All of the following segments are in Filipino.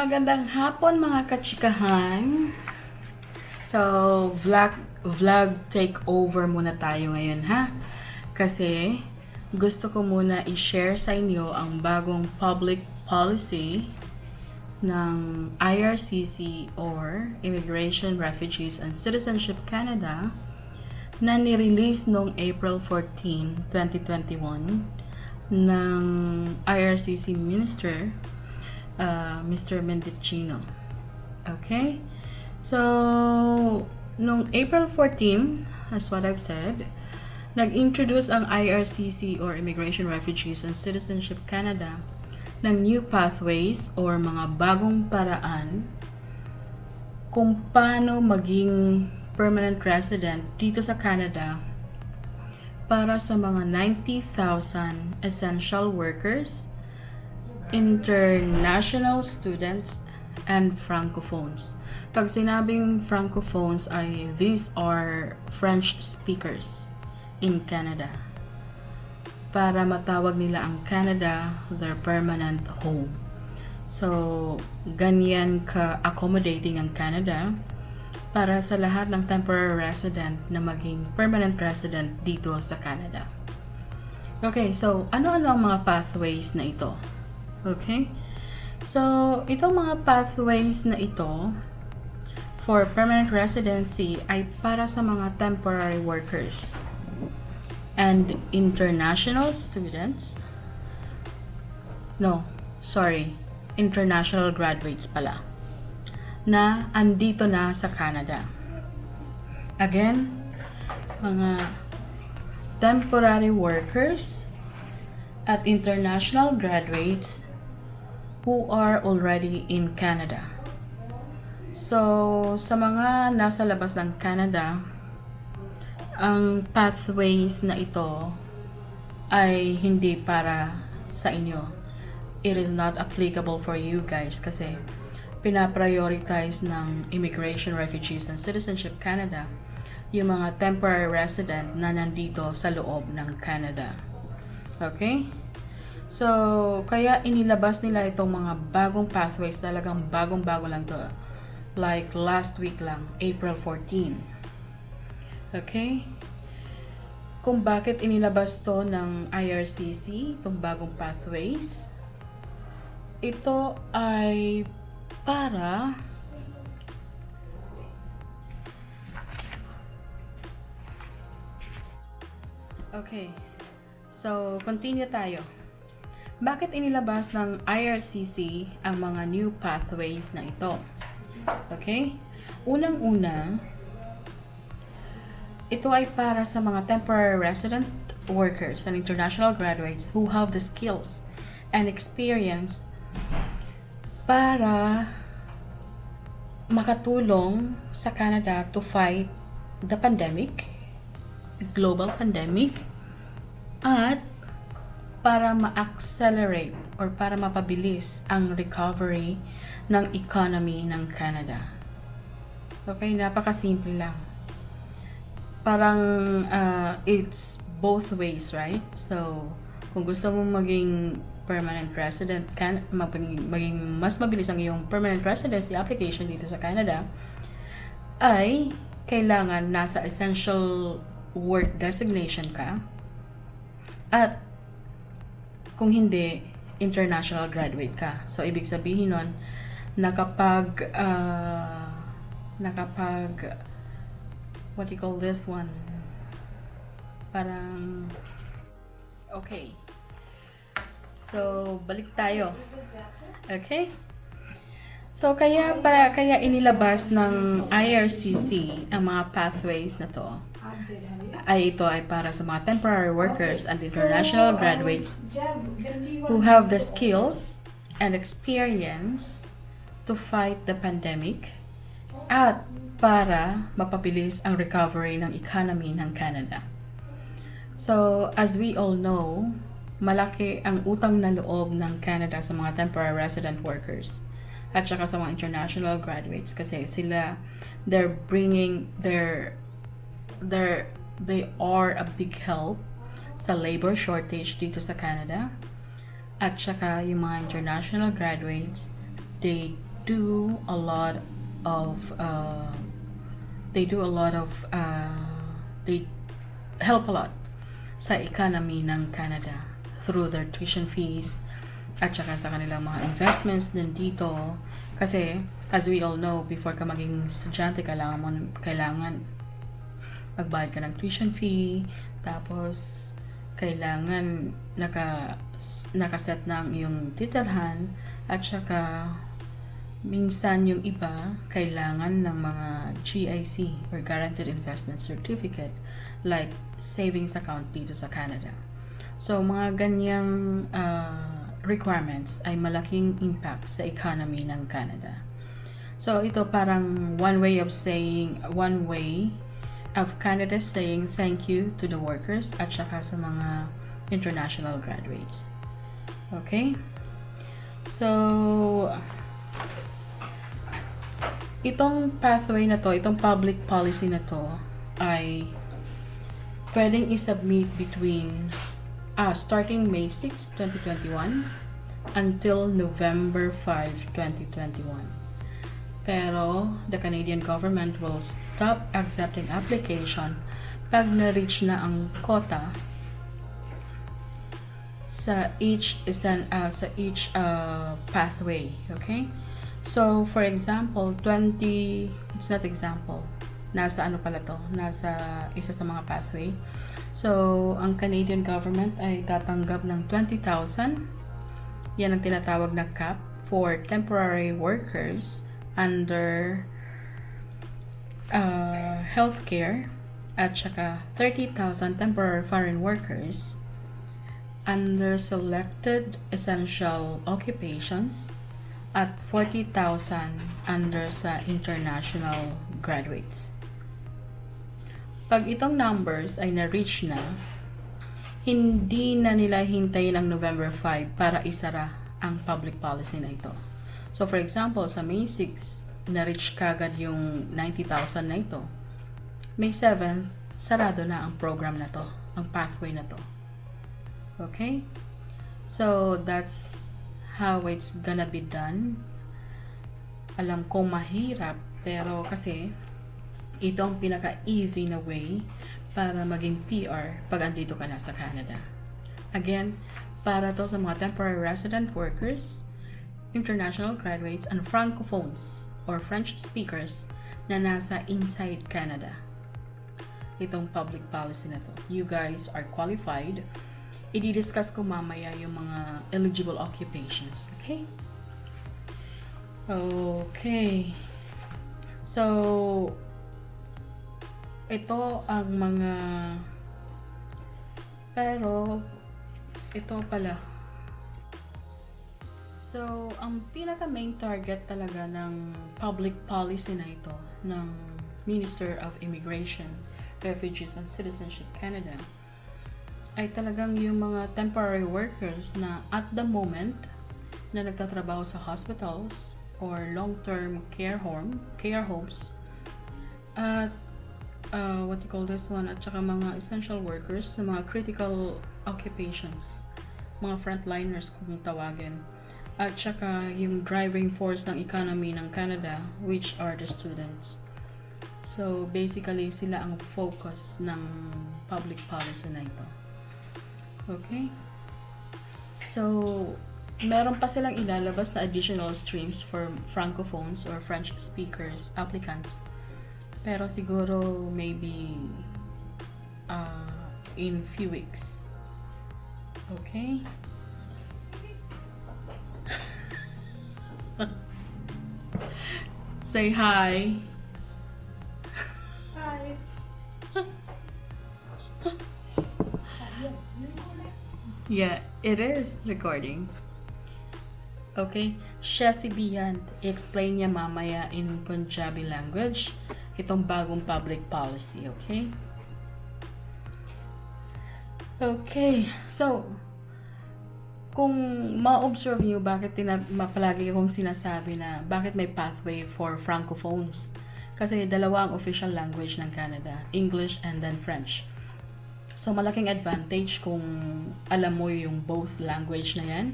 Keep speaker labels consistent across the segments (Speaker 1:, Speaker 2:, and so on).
Speaker 1: Magandang hapon mga kachikahan. So, vlog takeover muna tayo ngayon ha. Kasi gusto ko muna i-share sa inyo ang bagong public policy ng IRCC or Immigration, Refugees and Citizenship Canada na ni-release noong April 14, 2021 ng IRCC Minister Mr. Mendicino. Okay? So, noong April 14, as what I've said, nag-introduce ang IRCC or Immigration, Refugees and Citizenship Canada ng new pathways or mga bagong paraan kung paano maging permanent resident dito sa Canada para sa mga 90,000 essential workers, international students, and francophones. Pag sinabing francophones ay these are French speakers in Canada. Para matawag nila ang Canada their permanent home. So, ganyan ka-accommodating ang Canada para sa lahat ng temporary resident na maging permanent resident dito sa Canada. Okay, so ano-ano ang mga pathways na ito? Okay? So, itong mga pathways na ito for permanent residency ay para sa mga temporary workers and international students. International graduates pala na andito na sa Canada. Again, mga temporary workers at international graduates who are already in Canada. So, sa mga nasa labas ng Canada, ang pathways na ito ay hindi para sa inyo. It is not applicable for you guys kasi pinaprioritize ng Immigration, Refugees and Citizenship Canada yung mga temporary resident na nandito sa loob ng Canada. Okay? So, kaya inilabas nila itong mga bagong pathways, talagang bagong-bago lang to. Like last week lang, April 14. Okay? Kung bakit inilabas to ng IRCC, itong bagong pathways, ito ay para okay. So, continue tayo. Bakit inilabas ng IRCC ang mga new pathways na ito? Okay? Unang-una, ito ay para sa mga temporary resident workers and international graduates who have the skills and experience para makatulong sa Canada to fight the pandemic, global pandemic, at para ma-accelerate or para mapabilis ang recovery ng economy ng Canada. Okay, napakasimple lang. Parang it's both ways, right? So, kung gusto mo maging permanent resident, maging mas mabilis ang iyong permanent residency application dito sa Canada, ay kailangan nasa essential work designation ka at kung hindi, international graduate ka. So, ibig sabihin nun, nakapag what do you call this one? Parang, okay. So, balik tayo. Okay? So, kaya inilabas ng IRCC ang mga pathways na to. Ito ay para sa mga temporary workers and international graduates who have the skills and experience to fight the pandemic at para mapabilis ang recovery ng economy ng Canada. So, as we all know, malaki ang utang na loob ng Canada sa mga temporary resident workers at saka sa mga international graduates kasi sila, they are a big help sa labor shortage dito sa Canada. At saka yung mga international graduates, they do a lot of they help a lot sa economy ng Canada through their tuition fees at saka sa kanilang mga investments din dito. Kasi as we all know, before ka maging estudyante, kailangan magbayad ka ng tuition fee, tapos kailangan nakaset na ang iyong titirhan, at saka minsan yung iba kailangan ng mga GIC or Guaranteed Investment Certificate like savings account dito sa Canada. So mga ganyang requirements ay malaking impact sa economy ng Canada. So ito parang one way of Canada saying thank you to the workers at saka sa mga international graduates. Okay? So itong pathway na to, itong public policy na to ay pwedeng i-submit between starting May 6, 2021 until November 5, 2021. Pero the Canadian government will stop accepting application pag na-reach na ang quota sa each pathway. Okay? So, for example, nasa isa sa mga pathway. So, ang Canadian government ay tatanggap ng 20,000. Yan ang tinatawag na cap for temporary workers under healthcare, at saka 30,000 temporary foreign workers under selected essential occupations, at 40,000 under sa international graduates. Pag itong numbers ay na-reach na, hindi na nila hintayin ang November 5 para isara ang public policy na ito. So for example, sa May 6, na-reach kagad yung 90,000 na ito. May 7, sarado na ang program na to, ang pathway na to. Okay? So that's how it's gonna be done. Alam ko mahirap, pero kasi ito ang pinaka-easy na way para maging PR pag andito ka na sa Canada. Again, para to sa mga temporary resident workers, international graduates, and francophones or French speakers na nasa inside Canada. Itong public policy na to. You guys are qualified. I-discuss ko mamaya yung mga eligible occupations. Okay? Okay. So, ito ang mga, pero ito pala. So, ang pinaka main target talaga ng public policy na ito ng Minister of Immigration, Refugees and Citizenship Canada ay talagang yung mga temporary workers na at the moment na nagtatrabaho sa hospitals or long-term care homes at what you call this one, at saka mga essential workers sa mga critical occupations, mga frontliners kung tawagin, at saka yung driving force ng economy ng Canada, which are the students. So basically sila ang focus ng public policy na ito. Okay? So meron pa silang ilalabas na additional streams for francophones or French speakers applicants. Pero siguro maybe in few weeks. Okay? Say hi.
Speaker 2: Hi.
Speaker 1: Yeah, it is recording. Okay? Siya si Bian. I-explain niya mamaya in Punjabi language itong bagong public policy. Okay? Okay. So, kung ma-observe nyo bakit palagi akong sinasabi na bakit may pathway for francophones. Kasi dalawa ang official language ng Canada, English and then French. So malaking advantage kung alam mo yung both language na yan.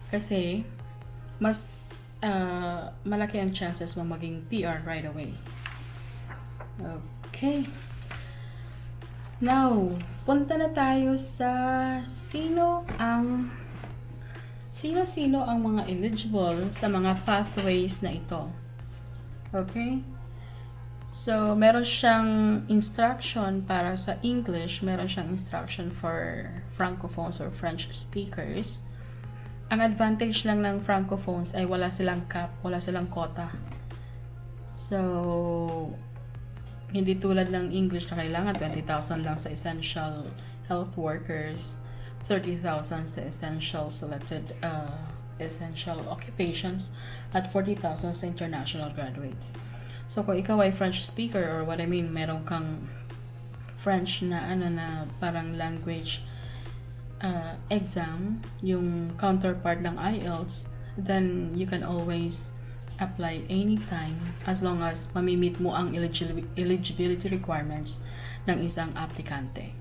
Speaker 1: Kasi mas malaki ang chances mo maging PR right away. Okay. Now, punta na tayo sa sino ang mga eligible sa mga pathways na ito. Okay? So, meron siyang instruction para sa English, meron siyang instruction for Francophones or French speakers. Ang advantage lang ng Francophones ay wala silang cap, wala silang quota. So, hindi tulad ng English na kailangan 20,000 lang sa essential health workers, 30,000 sa essential selected essential occupations, at 40,000 sa international graduates. So, kung ikaw ay French speaker, or what I mean, meron kang French na na parang language exam, yung counterpart ng IELTS, then you can always apply anytime as long as mamimit mo ang eligibility requirements ng isang aplikante.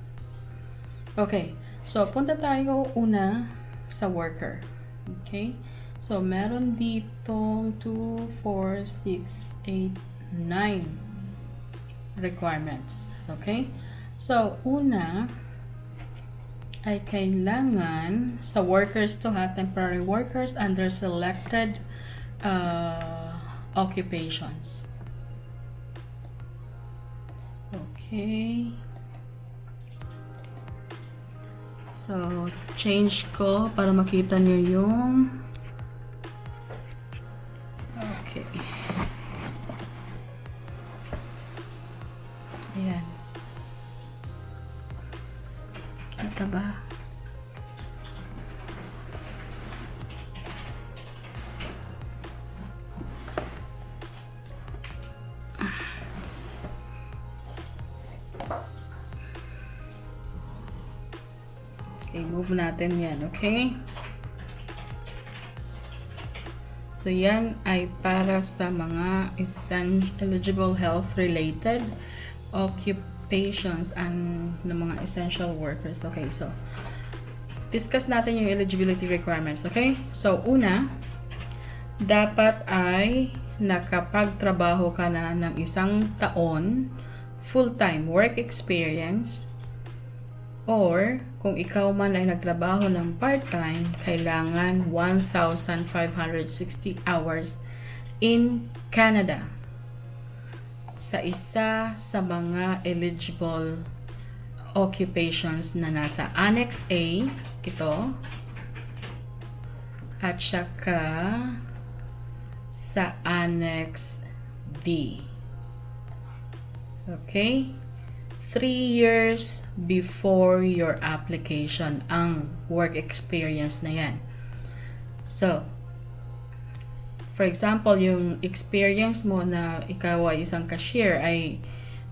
Speaker 1: Okay, so punta tayo una sa worker. Okay, so meron ditong 2, 4, 6, 8, 9 requirements. Okay, so una ay kailangan sa workers to ha, temporary workers under selected occupations. Okay. So, change ko para makita nyo yung okay. Ayan. Kita ba? Okay, move natin yan, okay? So, yan ay para sa mga eligible health-related occupations and ng mga essential workers. Okay, so, discuss natin yung eligibility requirements, okay? So, una, dapat ay nakapagtrabaho ka na ng 1 taon, full-time work experience, or kung ikaw man ay nagtrabaho ng part-time, kailangan 1,560 hours in Canada sa isa sa mga eligible occupations na nasa Annex A, ito, at saka sa Annex B. Okay? 3 years before your application ang work experience na yan. So, for example, yung experience mo na ikaw ay isang cashier ay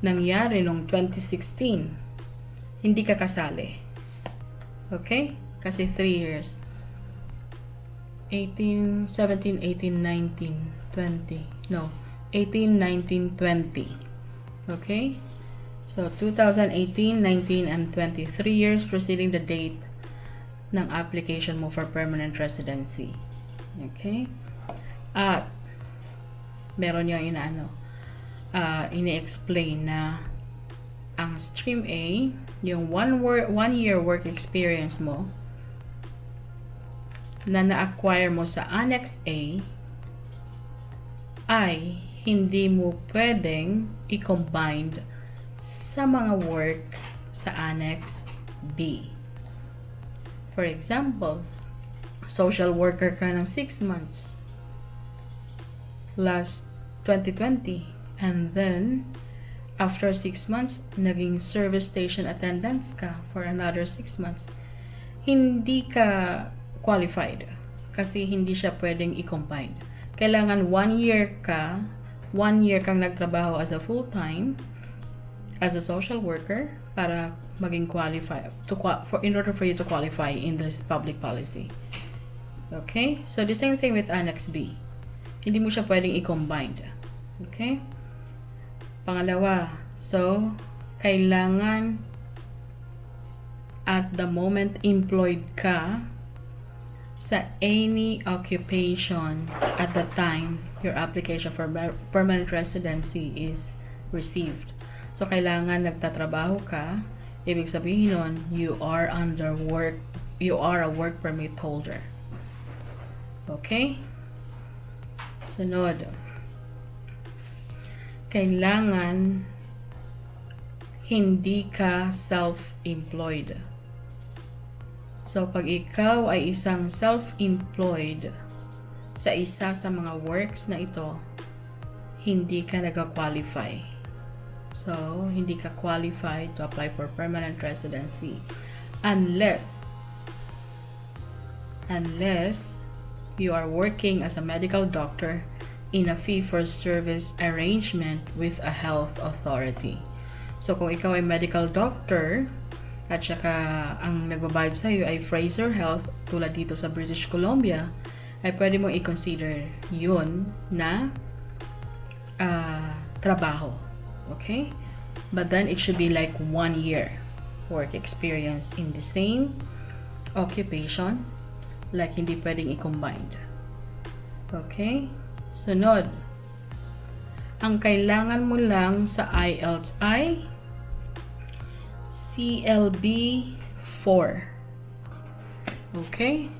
Speaker 1: nangyari noong 2016, hindi ka kasali. Okay? Kasi 3 years. 18, 17, 18, 19, 20. No, 18, 19, 20. Okay? So, 2018, 19, and 20. 3 years preceding the date ng application mo for permanent residency. Okay? At, meron yung ini-explain na ang Stream A, yung 1 year work experience mo, na na-acquire mo sa Annex A, ay hindi mo pwedeng i-combine sa mga work sa Annex B. For example, social worker ka ng 6 months last 2020, and then after 6 months, naging service station attendants ka for another 6 months. Hindi ka qualified kasi hindi siya pwedeng i-combine. Kailangan 1 year kang nagtrabaho as a full-time as a social worker para maging qualified in order for you to qualify in this public policy. Okay? So the same thing with Annex B. Hindi mo siya pwedeng i-combine. Okay? Pangalawa, so kailangan at the moment employed ka sa any occupation at the time your application for permanent residency is received. So, kailangan nagtatrabaho ka, ibig sabihin nun, you are a work permit holder. Okay? Sunod. Kailangan hindi ka self-employed. So, pag ikaw ay isang self-employed sa isa sa mga works na ito, hindi ka nag-qualify. So, hindi ka qualified to apply for permanent residency unless you are working as a medical doctor in a fee-for-service arrangement with a health authority. So, kung ikaw ay medical doctor at saka ang nagbabayad sa iyo ay Fraser Health tulad dito sa British Columbia, ay pwede mong i-consider yun na trabaho. Okay? But then it should be like 1 year work experience in the same occupation, like hindi pwedeng i-combine. Okay? Sunod. Ang kailangan mo lang sa IELTS ay CLB 4. Okay?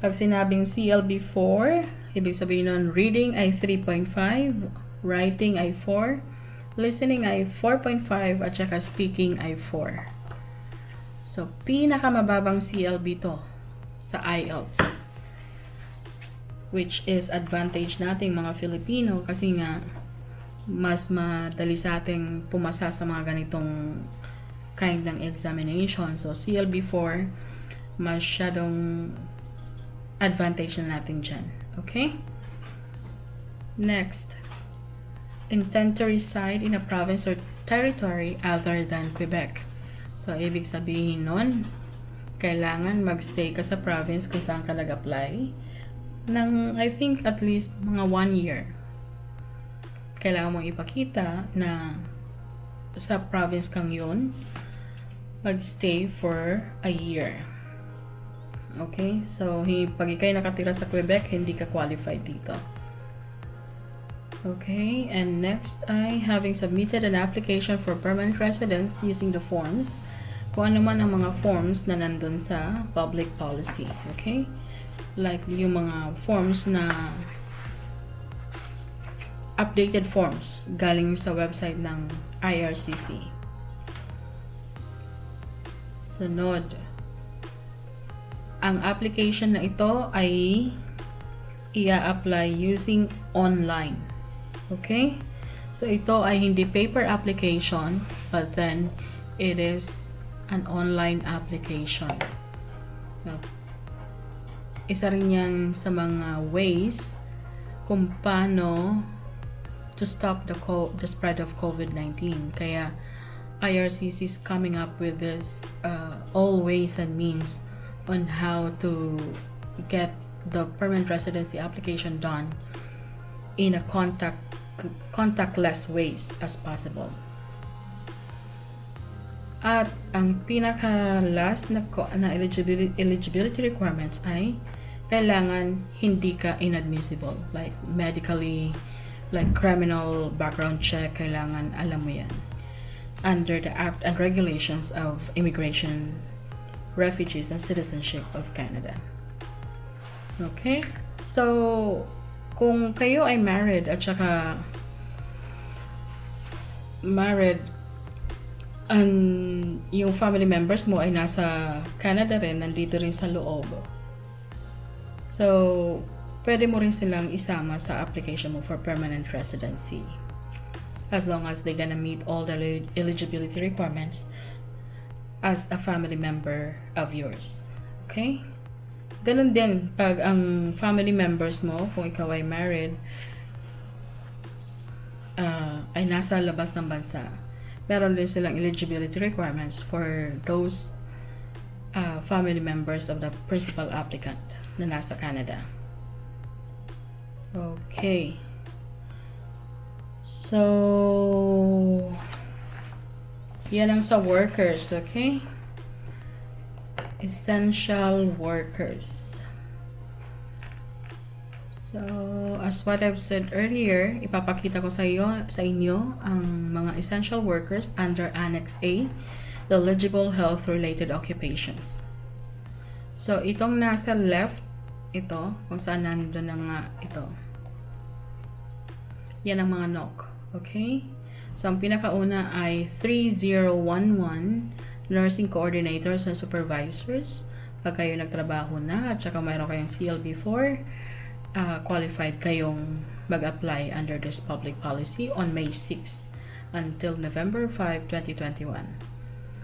Speaker 1: Pag sinabing CLB 4, ibig sabihin nun, reading ay 3.5, writing ay 4, listening ay 4.5, at saka speaking ay 4. So, pinakamababang CLB to sa IELTS, which is advantage nating mga Filipino kasi nga mas madali sa ating pumasa sa mga ganitong kind ng examination. So, CLB4, masyadong advantage na natin dyan. Okay? Next. Intend to reside in a province or territory other than Quebec. So, ibig sabihin nun, kailangan magstay ka sa province kung saan ka nag-apply ng, I think, at least mga 1 year. Kailangan mong ipakita na sa province kang yun, mag-stay for a year. Okay? So, pag ikay nakatira sa Quebec, hindi ka qualified dito. Okay? And next ay having submitted an application for permanent residence using the forms, kung ano man ang mga forms na nandun sa public policy. Okay? Like yung mga forms na updated forms galing sa website ng IRCC. Sunod. Ang application na ito ay i-apply using online. Okay? So, ito ay hindi paper application, but then it is an online application. So, isa rin yan sa mga ways kung paano to stop the spread of COVID-19. Kaya IRCC is coming up with this all ways and means on how to get the permanent residency application done in a contactless ways as possible. At ang pinaka-last na eligibility requirements ay kailangan hindi ka inadmissible, like medically, like criminal background check, kailangan alam mo yan under the Act and Regulations of Immigration, Refugees, and Citizenship of Canada. Okay? So, kung kayo ay married at saka and yung family members mo ay nasa Canada rin, nandito rin sa loob. So, pwede mo rin silang isama sa application mo for permanent residency. As long as they're gonna meet all the eligibility requirements as a family member of yours. Okay? Ganun din, pag ang family members mo, kung ikaw ay married, ay nasa labas ng bansa, meron din silang eligibility requirements for those family members of the principal applicant na nasa Canada. Okay. So, yan ang sa workers, okay? Essential workers. So, as what I've said earlier, ipapakita ko sa inyo ang mga essential workers under Annex A, eligible health-related occupations. So, itong nasa left, ito, kung saan nandun na nga ito. Yan ang mga NOC. Okay? So, ang pinakauna ay 3011 nursing coordinators and supervisors. Pag kayo nagtrabaho na at saka mayroon kayong CLB4, qualified kayong mag-apply under this public policy on May 6 until November 5, 2021.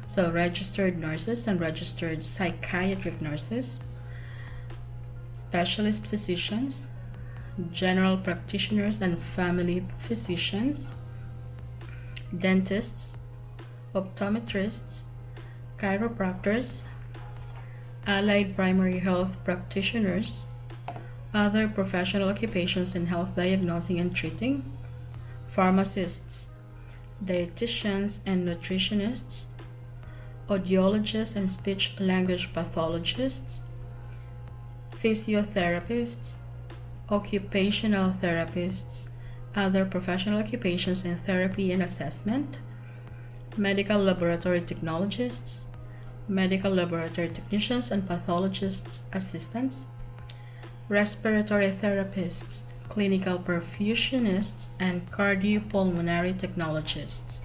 Speaker 1: So, registered nurses and registered psychiatric nurses, specialist physicians, general practitioners and family physicians, dentists, optometrists, chiropractors, allied primary health practitioners, other professional occupations in health diagnosing and treating, pharmacists, dietitians and nutritionists, audiologists and speech language pathologists, physiotherapists, occupational therapists, other professional occupations in therapy and assessment, medical laboratory technologists, medical laboratory technicians and pathologists assistants, respiratory therapists, clinical perfusionists, and cardiopulmonary technologists,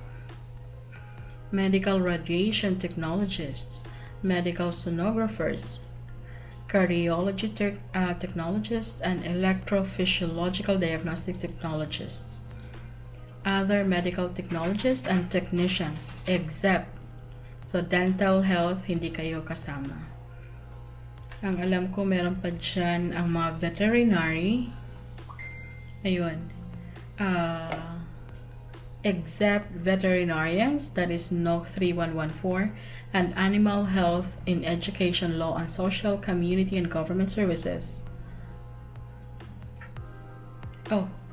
Speaker 1: medical radiation technologists, medical sonographers, cardiology technologists, and electrophysiological diagnostic technologists, other medical technologists and technicians, except so dental health, hindi kayo kasama. Ang alam ko, meron pa dyan ang mga veterinary, ayun, except veterinarians, that is NOC 3114, and animal health in education, law, and social, community, and government services.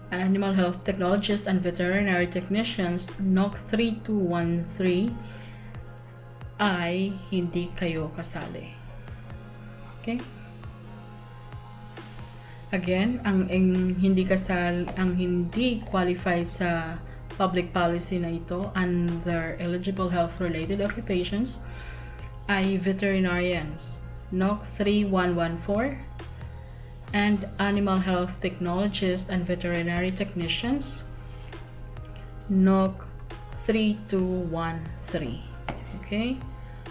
Speaker 1: Animal health technologists and veterinary technicians, NOC 3213, ay hindi kayo kasali. Okay? Again, ang hindi qualified sa public policy na ito under eligible health-related occupations ay veterinarians, NOC 3114, and animal health technologists and veterinary technicians, NOC 3213. Okay?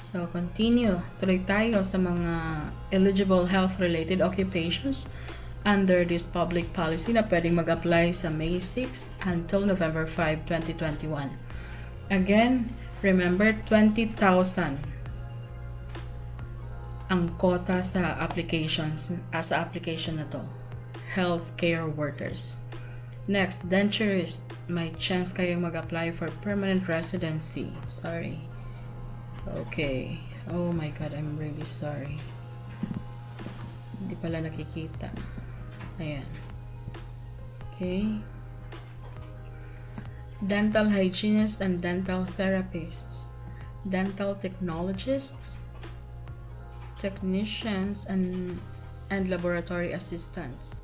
Speaker 1: So, continue. Tuloy tayo sa mga eligible health-related occupations under this public policy na pwedeng mag-apply sa May 6 until November 5, 2021. Again, remember, 20,000 ang quota sa application na to. Healthcare workers. Next, denturist. May chance kayong mag-apply for permanent residency. Sorry. Okay. Oh my God, I'm really sorry. Hindi pala nakikita. Ayan. Okay. Dental hygienists and dental therapists. Dental technologists, technicians, and laboratory assistants.